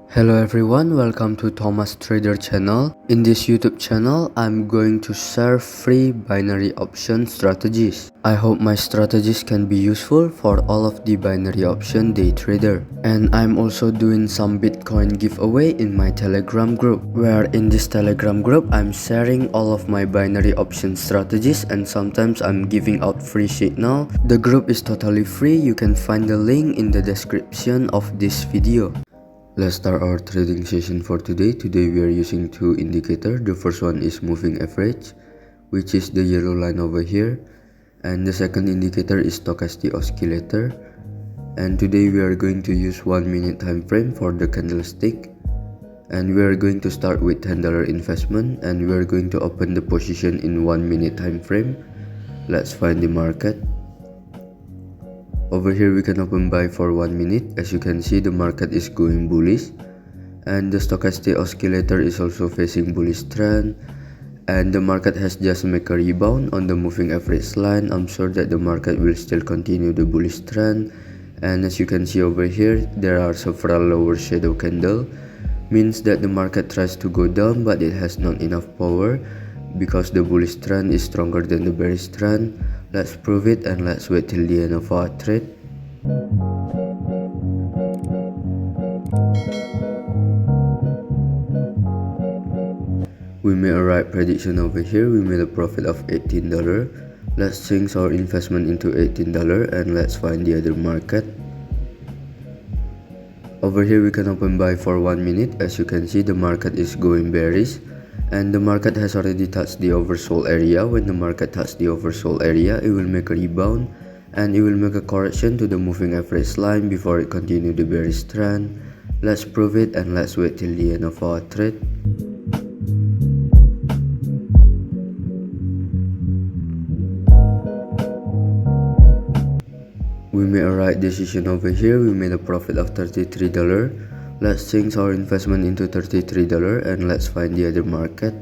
Hello everyone, welcome to Thomas Trader channel. In this YouTube channel, I'm going to share free binary option strategies. I hope my strategies can be useful for all of the binary option day trader. And I'm also doing some Bitcoin giveaway in my Telegram group, where in this Telegram group, I'm sharing all of my binary option strategies and sometimes I'm giving out free signal. The group is totally free. You can find the link in the description of this video. Let's start our trading session for today. Today we are using two indicators. The first one is moving average, which is the yellow line over here, and the second indicator is stochastic oscillator. And today we are going to use 1 minute time frame for the candlestick, and we are going to start with $10 investment, and we are going to open the position in 1 minute time frame. Let's find the market. Over here we can open buy for 1 minute. As you can see, the market is going bullish and the stochastic oscillator is also facing bullish trend, and the market has just made a rebound on the moving average line. I'm sure that the market will still continue the bullish trend, and as you can see over here, there are several lower shadow candle, means that the market tries to go down but it has not enough power because the bullish trend is stronger than the bearish trend. Let's prove it and let's wait till the end of our trade. We made a right prediction over here. We made a profit of $18. Let's change our investment into $18 and let's find the other market. Over here we can open buy for 1 minute. As you can see, the market is going bearish and the market has already touched the oversold area. When the market touches the oversold area, it will make a rebound and it will make a correction to the moving average line before it continue the bearish trend. Let's prove it and let's wait till the end of our trade. We made a right decision over here. We made a profit of $33. Let's change our investment into $33 and let's find the other market.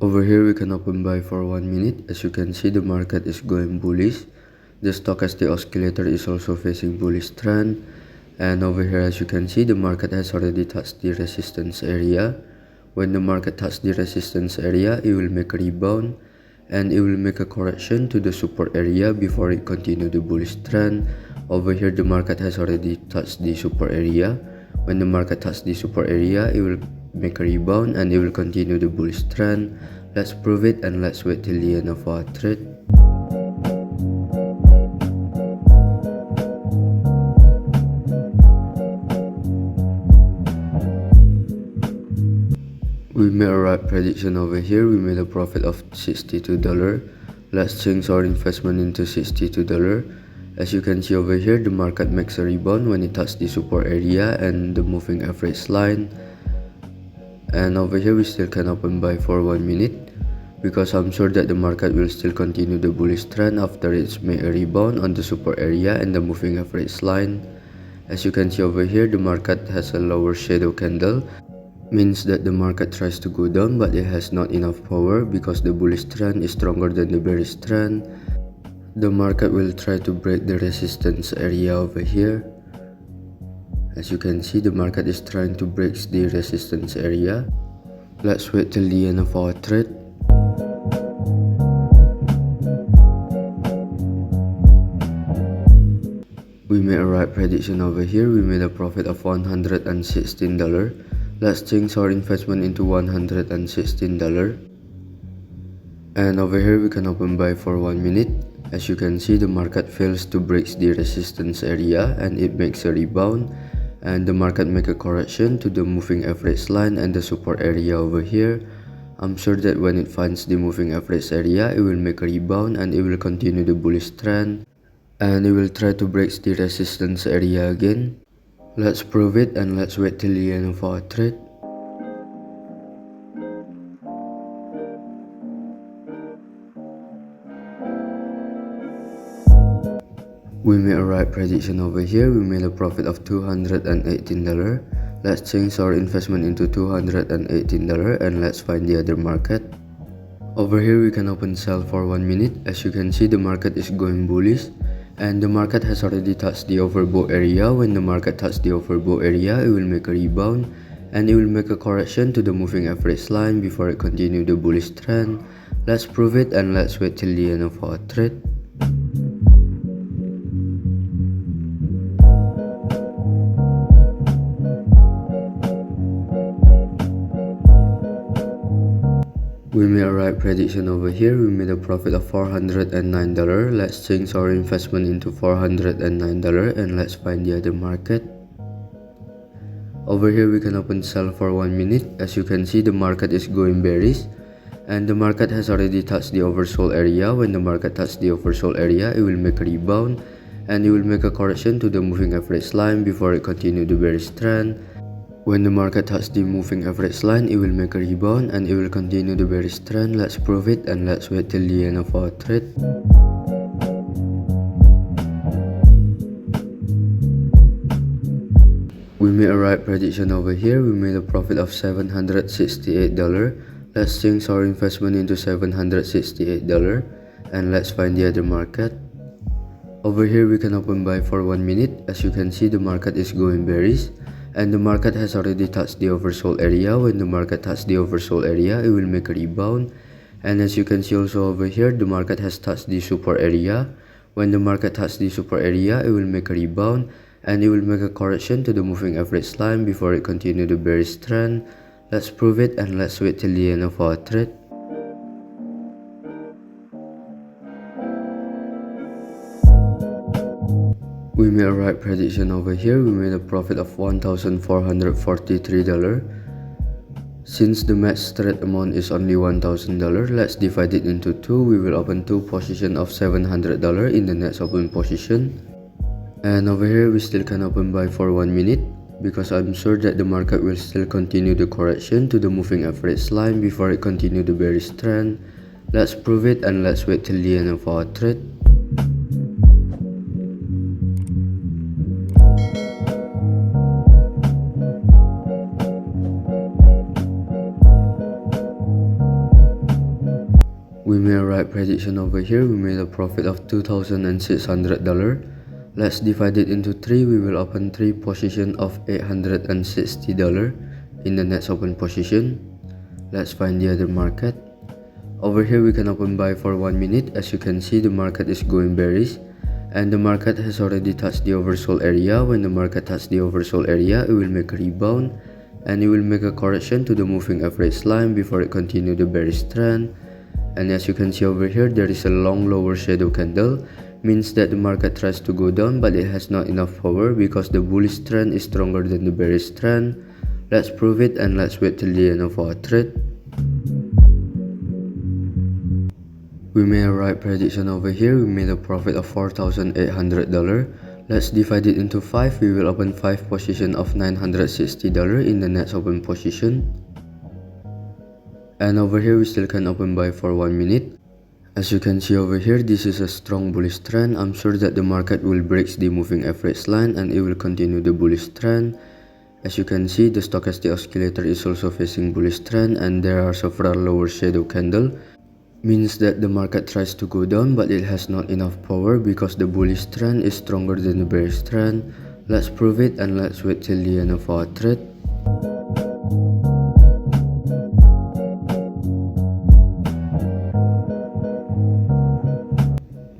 Over here we can open buy for 1 minute. As you can see, the market is going bullish. The stochastic oscillator is also facing bullish trend, and over here as you can see, the market has already touched the resistance area. When the market touches the resistance area, it will make a rebound and it will make a correction to the support area before it continue the bullish trend. Over here the market has already touched the support area. When the market touches the support area, it will make a rebound and it will continue the bullish trend. Let's prove it and let's wait till the end of our trade. We made a right prediction over here. We made a profit of $62. Let's change our investment into $62. As you can see over here, the market makes a rebound when it touches the support area and the moving average line. And over here we still can open buy for 1 minute because I'm sure that the market will still continue the bullish trend after it's made a rebound on the support area and the moving average line. As you can see over here, the market has a lower shadow candle, means that the market tries to go down but it has not enough power because the bullish trend is stronger than the bearish trend. The market will try to break the resistance area over here. As you can see, the market is trying to break the resistance area. Let's wait till the end of our trade. We made a right prediction over here. We made a profit of $116. Let's change our investment into $116. And over here we can open buy for 1 minute. As you can see, the market fails to break the resistance area and it makes a rebound, and the market make a correction to the moving average line and the support area over here. I'm sure that when it finds the moving average area, it will make a rebound and it will continue the bullish trend and it will try to break the resistance area again. Let's prove it and let's wait till the end of our trade. We made a right prediction over here. We made a profit of $218. Let's change our investment into $218 and let's find the other market. Over here we can open sell for 1 minute. As you can see, the market is going bullish And the market has already touched the overbought area. When the market touches the overbought area, it will make a rebound and it will make a correction to the moving average line before it continue the bullish trend. Let's prove it and let's wait till the end of our trade. We made a right prediction over here. We made a profit of $409. Let's change our investment into $409 and let's find the other market. Over here we can open sell for 1 minute. As you can see, the market is going bearish and the market has already touched the oversold area. When the market touches the oversold area, it will make a rebound and it will make a correction to the moving average line before it continue the bearish trend. When the market touches the moving average line, it will make a rebound and it will continue the bearish trend. Let's prove it and let's wait till the end of our trade. We made a right prediction over here. We made a profit of $768. Let's change our investment into $768 and let's find the other market. Over here we can open buy for 1 minute. As you can see, the market is going bearish and the market has already touched the oversold area. When the market touches the oversold area, it will make a rebound and as you can see also over here, the market has touched the support area. When the market touches the support area, it will make a rebound and it will make a correction to the moving average line before it continue the bearish trend. Let's prove it and let's wait till the end of our trade. We made a right prediction over here. We made a profit of $1,443. Since the match trade amount is only $1,000, let's divide it into two. We will open two positions of $700 in the next open position. And over here we still can open buy for 1 minute because I'm sure that the market will still continue the correction to the moving average line before it continue the bearish trend. Let's prove it and let's wait till the end of our trade. We made a right prediction over here. We made a profit of $2,600. Let's divide it into three. We will open three positions of $860 in the next open position. Let's find the other market. Over here we can open buy for 1 minute. As you can see, the market is going bearish and the market has already touched the oversold area. When the market touches the oversold area, it will make a rebound and it will make a correction to the moving average line before it continue the bearish trend. And as you can see over here, there is a long lower shadow candle, means that the market tries to go down but it has not enough power because the bullish trend is stronger than the bearish trend. Let's prove it and let's wait till the end of our trade. We made a right prediction over here. We made a profit of $4,800. Let's divide it into 5. We will open 5 positions of $960 in the next open position. And over here we still can open buy for 1 minute. As you can see over here, this is a strong bullish trend. I'm sure that the market will break the moving average line and it will continue the bullish trend. As you can see, the stochastic oscillator is also facing bullish trend and there are several lower shadow candle, means that the market tries to go down but it has not enough power because the bullish trend is stronger than the bearish trend. Let's prove it and let's wait till the end of our trade.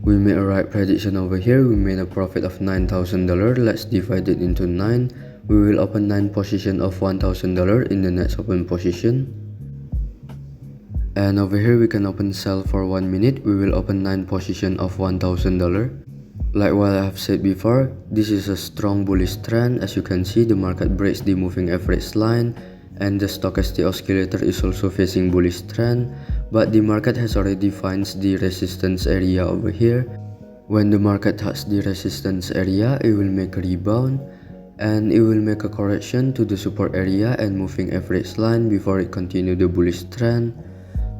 We made a right prediction over here. We made a profit of $9,000. Let's divide it into 9. We will open 9 positions of $1,000 in the next open position. And over here we can open sell for 1 minute. We will open 9 positions of $1,000. Like what I have said before, this is a strong bullish trend. As you can see, the market breaks the moving average line and the stochastic oscillator is also facing bullish trend, but the market has already finds the resistance area over here. When the market touches the resistance area, it will make a rebound and it will make a correction to the support area and moving average line before it continue the bullish trend.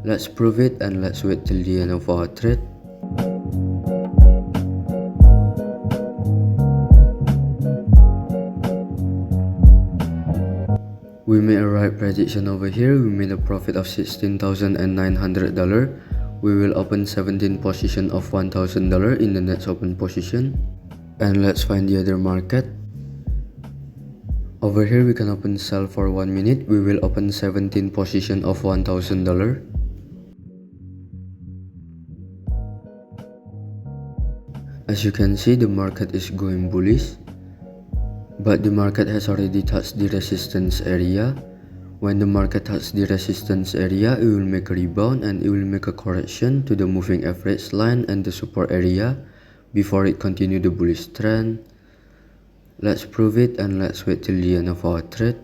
Let's prove it and let's wait till the end of our trade. We made a right prediction over here. We made a profit of $16,900. We will open 17 position of $1,000 in the next open position. And let's find the other market. Over here we can open sell for 1 minute. We will open 17 position of $1,000. As you can see, the market is going bullish, but the market has already touched the resistance area. When the market touches the resistance area, it will make a rebound and it will make a correction to the moving average line and the support area before it continue the bullish trend. Let's prove it and let's wait till the end of our trade.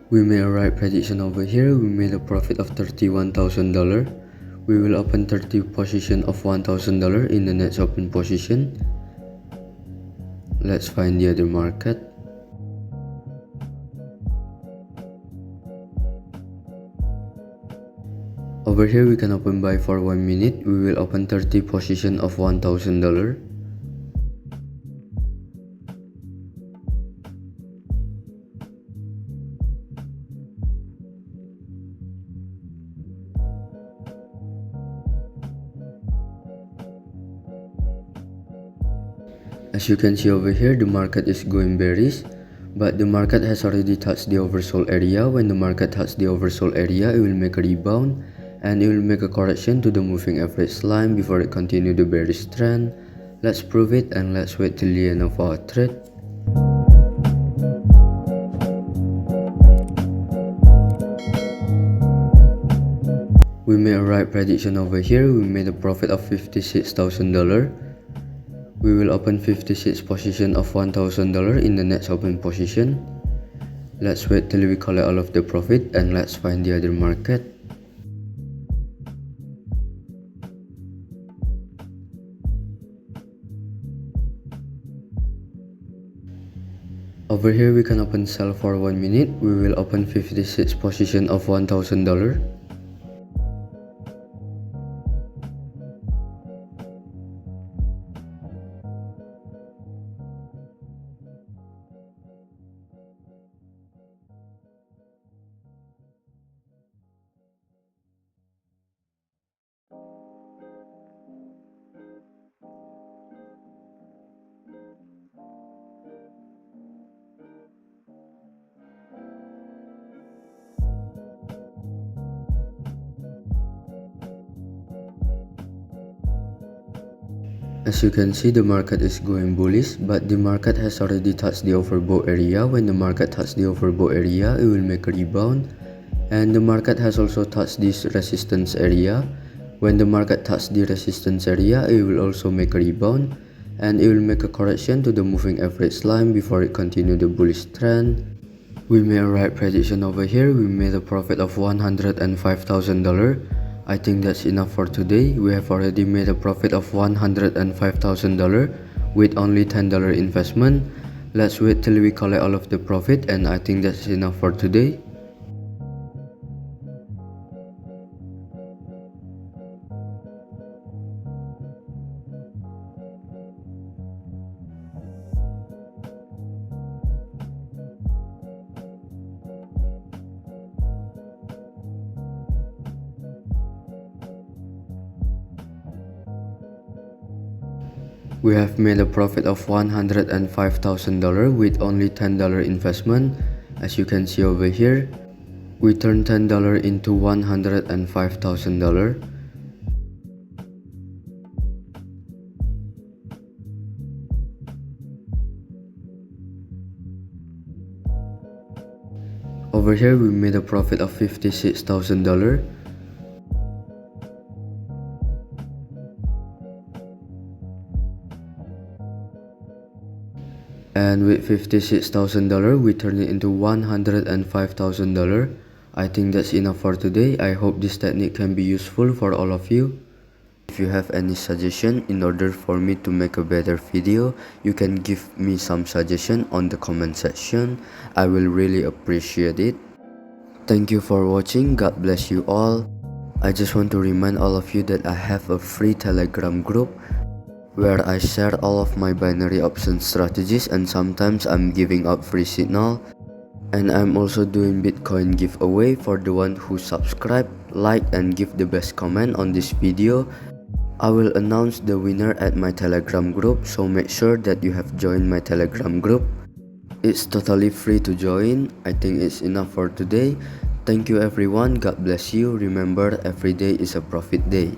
We made a right prediction over here. We made a profit of $31,000. We will open 30 position of $1,000 in the next open position. Let's find the other market. Over here we can open buy for 1 minute. We will open 30 position of $1,000. As you can see over here, the market is going bearish, but the market has already touched the oversold area. When the market touches the oversold area, it will make a rebound and it will make a correction to the moving average line before it continue the bearish trend. Let's prove it and let's wait till the end of our trade. We made a right prediction over here. We made a profit of $56,000. We will open 56 position of $1,000 in the next open position. Let's wait till we collect all of the profit and let's find the other market. Over here we can open sell for 1 minute. We will open 56 position of $1,000. As you can see, the market is going bullish, but the market has already touched the overbought area. When the market touches the overbought area, it will make a rebound. And the market has also touched this resistance area. When the market touches the resistance area, it will also make a rebound. And it will make a correction to the moving average line before it continue the bullish trend. We made a right prediction over here. We made a profit of $105,000. I think that's enough for today. We have already made a profit of $105,000 with only $10 investment. Let's wait till we collect all of the profit, and I think that's enough for today. We have made a profit of $105,000 with only $10 investment. As you can see over here, we turned $10 into $105,000. Over here, we made a profit of $56,000. And with $56,000, we turned it into $105,000. I think that's enough for today. I hope this technique can be useful for all of you. If you have any suggestion in order for me to make a better video, you can give me some suggestion on the comment section. I will really appreciate it. Thank you for watching. God bless you all. I just want to remind all of you that I have a free Telegram group. where I share all of my binary option strategies, and sometimes I'm giving out free signal. And I'm also doing Bitcoin giveaway for the one who subscribe, like, and give the best comment on this video. I will announce the winner at my Telegram group, so make sure that you have joined my Telegram group. It's totally free to join. I think it's enough for today. Thank you everyone. God bless you. Remember, every day is a profit day.